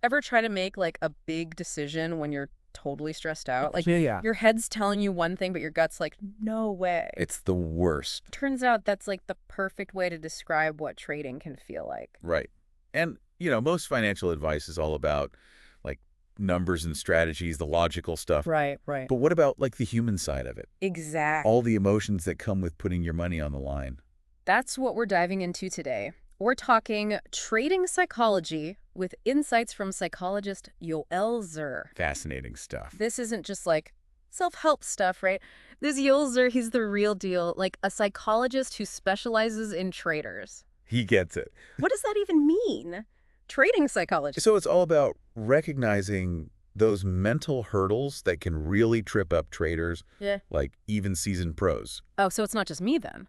Ever try to make like a big decision when you're totally stressed out? Like Yeah, yeah. your head's telling you one thing, but your gut's like, no way. It's the worst. Turns out that's like the perfect way to describe what trading can feel like. Right. And, most financial advice is all about, like, numbers and strategies, the logical stuff. Right, right. But what about, like, the human side of it? Exactly. All the emotions that come with putting your money on the line. That's what we're diving into today. We're talking trading psychology with insights from psychologist Yoel. Fascinating stuff. This isn't just like self-help stuff, right? This Yoel, he's the real deal, like a psychologist who specializes in traders. He gets it. What does that even mean? Trading psychology. So it's all about recognizing those mental hurdles that can really trip up traders, Yeah. like even seasoned pros. Oh, so it's not just me then.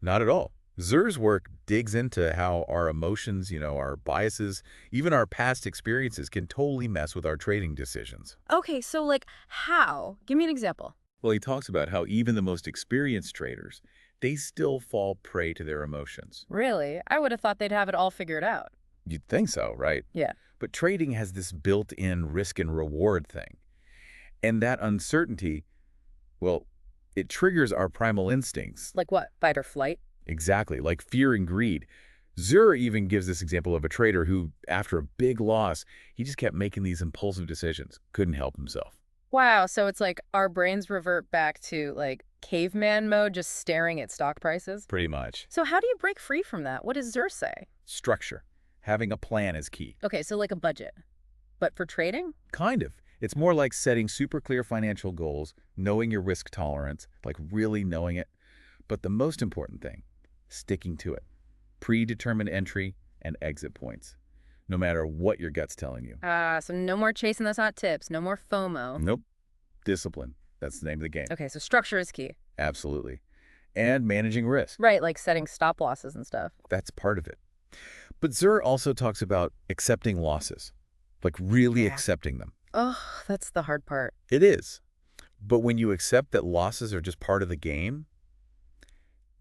Not at all. Zur's work digs into how our emotions, our biases, even our past experiences can totally mess with our trading decisions. Okay, so like how? Give me an example. Well, he talks about how even the most experienced traders, they still fall prey to their emotions. Really? I would have thought they'd have it all figured out. You'd think so, right? Yeah. But trading has this built-in risk and reward thing. And that uncertainty, well, it triggers our primal instincts. Like what? Fight or flight? Exactly, like fear and greed. Zur even gives this example of a trader who, after a big loss, he just kept making these impulsive decisions, couldn't help himself. Wow, so it's like our brains revert back to like caveman mode, just staring at stock prices? Pretty much. So how do you break free from that? What does Zur say? Structure. Having a plan is key. Okay, so like a budget. But for trading? Kind of. It's more like setting super clear financial goals, knowing your risk tolerance, like really knowing it. But the most important thing, sticking to it. Predetermined entry and exit points, no matter what your gut's telling you. So no more chasing those hot tips, no more FOMO. Nope. Discipline. That's the name of the game. Okay, so structure is key. Absolutely. And managing risk. Right, like setting stop losses and stuff. That's part of it. But Zur also talks about accepting losses, like really accepting them. Oh, that's the hard part. It is. But when you accept that losses are just part of the game,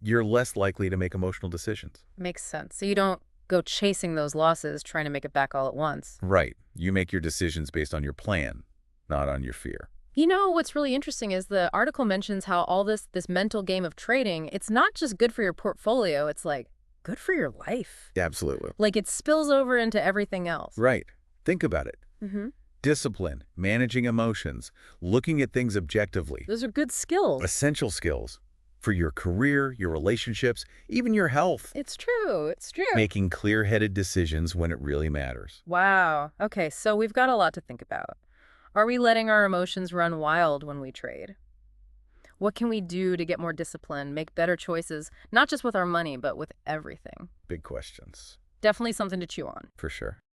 you're less likely to make emotional decisions. Makes sense. So you don't go chasing those losses, trying to make it back all at once. Right. You make your decisions based on your plan, not on your fear. You know, what's really interesting is the article mentions how all this mental game of trading, it's not just good for your portfolio, it's like good for your life. Absolutely. Like it spills over into everything else. Right. Think about it. Mm-hmm. Discipline, managing emotions, looking at things objectively. Those are good skills. Essential skills for your career, your relationships, even your health. It's true. It's true. Making clear-headed decisions when it really matters. Wow. Okay, so we've got a lot to think about. Are we letting our emotions run wild when we trade? What can we do to get more discipline, make better choices, not just with our money, but with everything? Big questions. Definitely something to chew on. For sure.